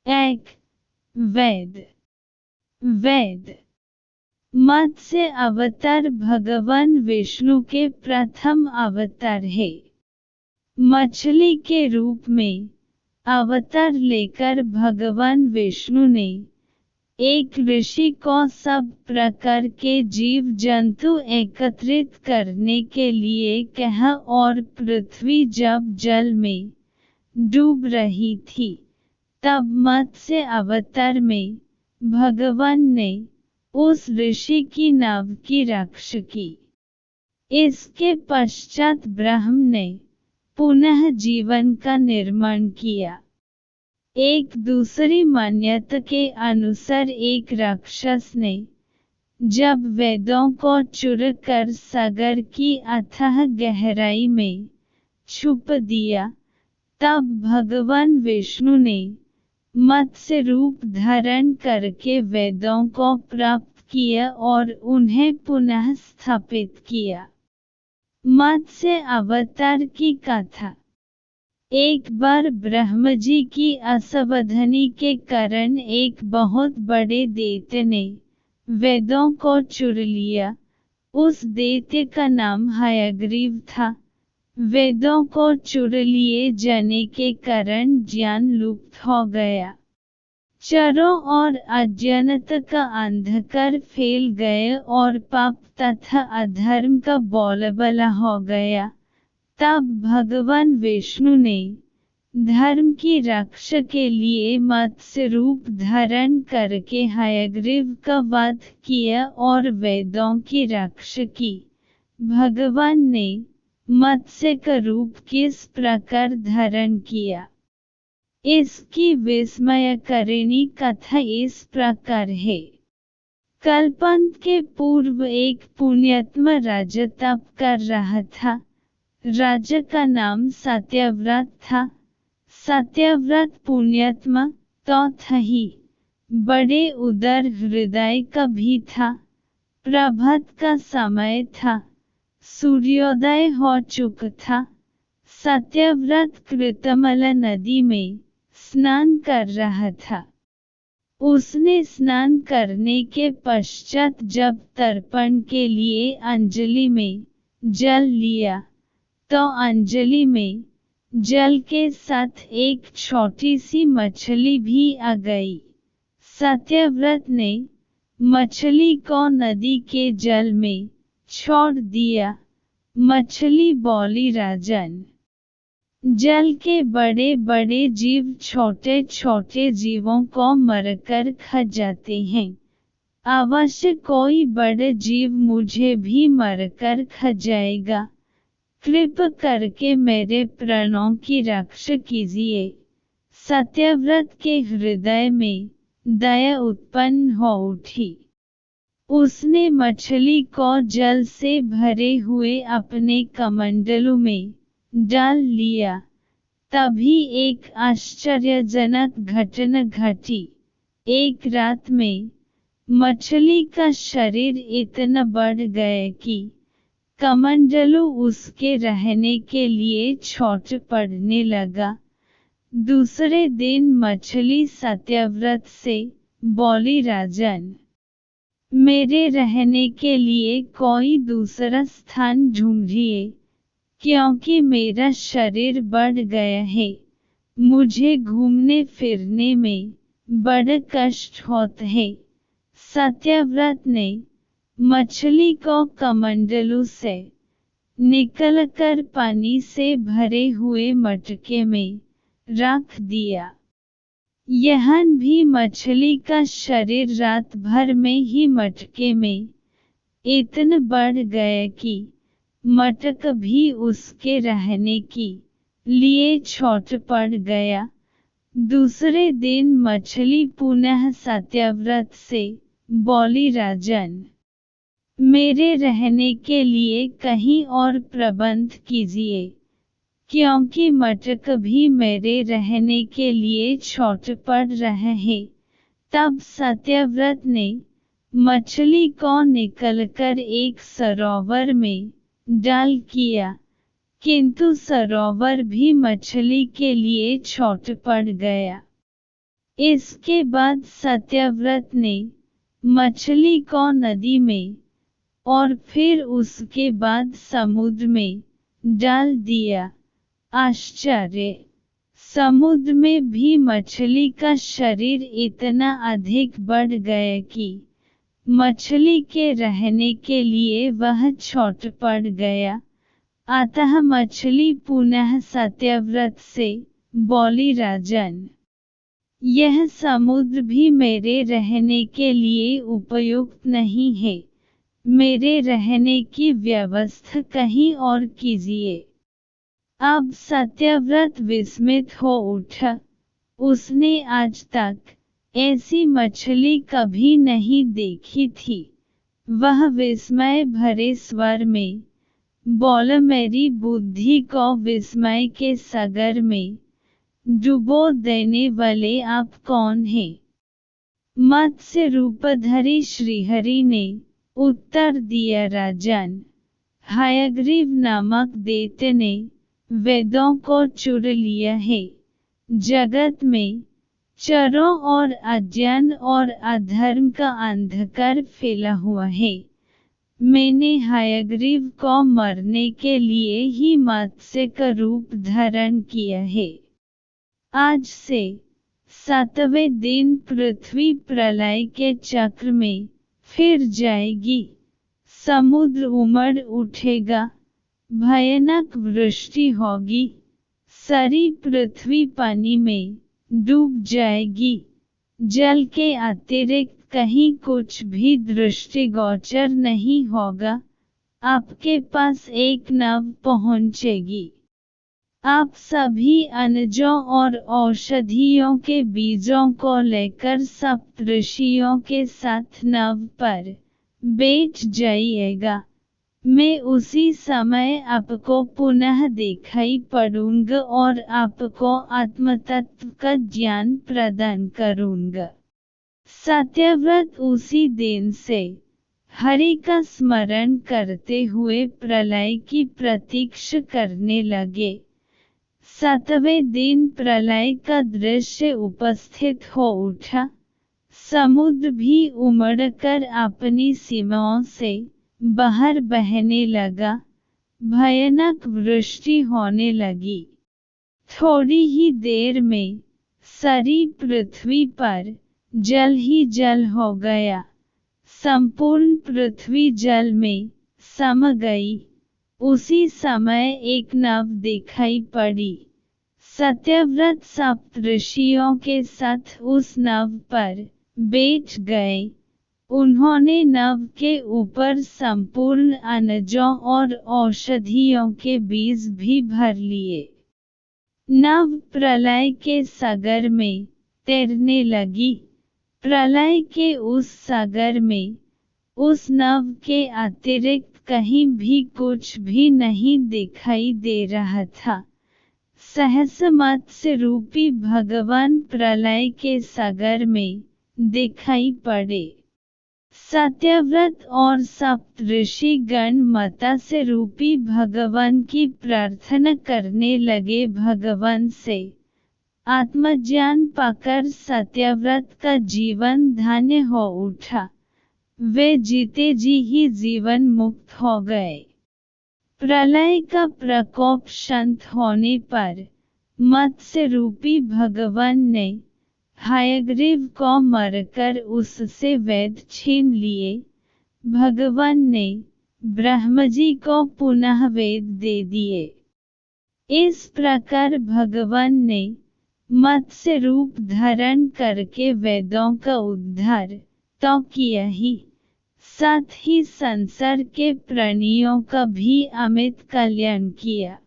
एक वेद। वेद मत्स्य अवतार भगवान विष्णु के प्रथम अवतार है। मछली के रूप में अवतार लेकर भगवान विष्णु ने एक ऋषि को सब प्रकार के जीव जंतु एकत्रित करने के लिए कहा और पृथ्वी जब जल में डूब रही थी तब मत्स्य अवतार में भगवान ने उस ऋषि की नाव की रक्षा की। इसके पश्चात ब्रह्म ने पुनः जीवन का निर्माण किया। एक दूसरी मान्यता के अनुसार एक राक्षस ने जब वेदों को चुरा कर सागर की अथाह गहराई में छुप दिया तब भगवान विष्णु ने मत्स्य रूप धारण करके वेदों को प्राप्त किया और उन्हें पुनः स्थापित किया। मत्स्य अवतार की कथा। एक बार ब्रह्मा जी की असावधानी के कारण एक बहुत बड़े दैत्य ने वेदों को चुरा लिया। उस दैत्य का नाम हयग्रीव था। वेदों को चुरा लिए जाने के कारण ज्ञान लुप्त हो गया। चारों ओर अज्ञानता का अंधकार फैल गया और पाप तथा अधर्म का बोलबाला हो गया। तब भगवान विष्णु ने धर्म की रक्षा के लिए मत्स्य रूप धारण करके हयग्रीव का वध किया और वेदों की रक्षा की। भगवान ने मत्स्य का रूप किस प्रकार धारण किया, इसकी विस्मयकारिणी कथा इस प्रकार है। कल्पांत के पूर्व एक पुण्यात्मा राजा तप कर रहा था। राजा का नाम सत्यव्रत था। सत्यव्रत पुण्यात्मा तो था ही, बड़े उदार हृदय का भी था। प्रभात का समय था। सूर्योदय हो चुका था। सत्यव्रत कृतमला नदी में स्नान कर रहा था। उसने स्नान करने के पश्चात जब तर्पण के लिए अंजलि में जल लिया तो अंजलि में जल के साथ एक छोटी सी मछली भी आ गई। सत्यव्रत ने मछली को नदी के जल में छोड़ दिया। मछली बोली, राजन, जल के बड़े बड़े जीव छोटे छोटे जीवों को मरकर खा जाते हैं। अवश्य कोई बड़ा जीव मुझे भी मरकर खा जाएगा। कृपा करके मेरे प्राणों की रक्षा कीजिए। सत्यव्रत के हृदय में दया उत्पन्न हो उठी। उसने मछली को जल से भरे हुए अपने कमंडलू में डाल लिया। तभी एक आश्चर्यजनक घटना घटी। एक रात में मछली का शरीर इतना बढ़ गया कि कमंडलू उसके रहने के लिए छोटा पड़ने लगा। दूसरे दिन मछली सत्यव्रत से बोली, राजन, मेरे रहने के लिए कोई दूसरा स्थान ढूंढिए, क्योंकि मेरा शरीर बढ़ गया है। मुझे घूमने फिरने में बड़ा कष्ट होता है। सत्यव्रत ने मछली को कमंडलू से निकलकर पानी से भरे हुए मटके में रख दिया। यहाँ भी मछली का शरीर रात भर में ही मटके में इतना बढ़ गया कि मटका भी उसके रहने के लिए छोटा पड़ गया। दूसरे दिन मछली पुनः सत्यव्रत से बोली, राजन, मेरे रहने के लिए कहीं और प्रबंध कीजिए, क्योंकि मटका भी मेरे रहने के लिए छोटा पड़ रहा है। तब सत्यव्रत ने मछली को निकलकर एक सरोवर में डाल किया, किंतु सरोवर भी मछली के लिए छोटा पड़ गया। इसके बाद सत्यव्रत ने मछली को नदी में और फिर उसके बाद समुद्र में डाल दिया। आश्चर्य! समुद्र में भी मछली का शरीर इतना अधिक बढ़ गया कि मछली के रहने के लिए वह छोट पड़ गया। अतः मछली पुनः सत्यव्रत से बोली, राजन, यह समुद्र भी मेरे रहने के लिए उपयुक्त नहीं है। मेरे रहने की व्यवस्था कहीं और कीजिए। अब सत्यव्रत विस्मित हो उठा। उसने आज तक ऐसी मछली कभी नहीं देखी थी। वह विस्मय भरे स्वर में बोला, मेरी बुद्धि को विस्मय के सागर में डुबो देने वाले आप कौन हैं? मत्स्य रूपधारी श्रीहरि ने उत्तर दिया, राजन, हयग्रीव नामक दैत्य ने वेदों को चुरा लिया है। जगत में चरों और अज्ञान और अधर्म का अंधकार फैला हुआ है। मैंने हयग्रीव को मारने के लिए ही मत्स्य का रूप धारण किया है। आज से 7वें दिन पृथ्वी प्रलय के चक्र में फिर जाएगी। समुद्र उमड़ उठेगा, भयानक वृष्टि होगी, सारी पृथ्वी पानी में डूब जाएगी। जल के अतिरिक्त कहीं कुछ भी दृष्टिगोचर नहीं होगा। आपके पास एक नाव पहुंचेगी। आप सभी अनाजों और औषधियों के बीजों को लेकर सप्तऋषियों के साथ नाव पर बैठ जाइएगा। मैं उसी समय आपको पुनः दिखाई पड़ूंगा और आपको आत्मतत्व का ज्ञान प्रदान करूंगा। सत्यव्रत उसी दिन से हरि का स्मरण करते हुए प्रलय की प्रतीक्षा करने लगे। 7वें दिन प्रलय का दृश्य उपस्थित हो उठा। समुद्र भी उमड़कर अपनी सीमाओं से बाहर बहने लगा। भयानक वृष्टि होने लगी। थोड़ी ही देर में सारी पृथ्वी पर जल ही जल हो गया। संपूर्ण पृथ्वी जल में सम गई। उसी समय एक नाव दिखाई पड़ी। सत्यव्रत सप्तऋषियों के साथ उस नाव पर बैठ गए। उन्होंने नाव के ऊपर संपूर्ण अनाजों और औषधियों के बीज भी भर लिए। नाव प्रलय के सागर में तैरने लगी। प्रलय के उस सागर में उस नाव के अतिरिक्त कहीं भी कुछ भी नहीं दिखाई दे रहा था। सहसा मत्स्य रूपी भगवान प्रलय के सागर में दिखाई पड़े। सत्यव्रत और सप्तऋषि गण मत्स्य रूपी भगवान की प्रार्थना करने लगे। भगवान से आत्मज्ञान पाकर सत्यव्रत का जीवन धन्य हो उठा। वे जीते जी ही जीवन मुक्त हो गए। प्रलय का प्रकोप शांत होने पर मत्स्य रूपी भगवान ने हयग्रीव को मारकर उससे वेद छीन लिए। भगवान ने ब्रह्मजी को पुनः वेद दे दिए। इस प्रकार भगवान ने मत्स्य रूप धारण करके वेदों का उद्धार तो किया ही, साथ ही संसार के प्राणियों का भी अमित कल्याण किया।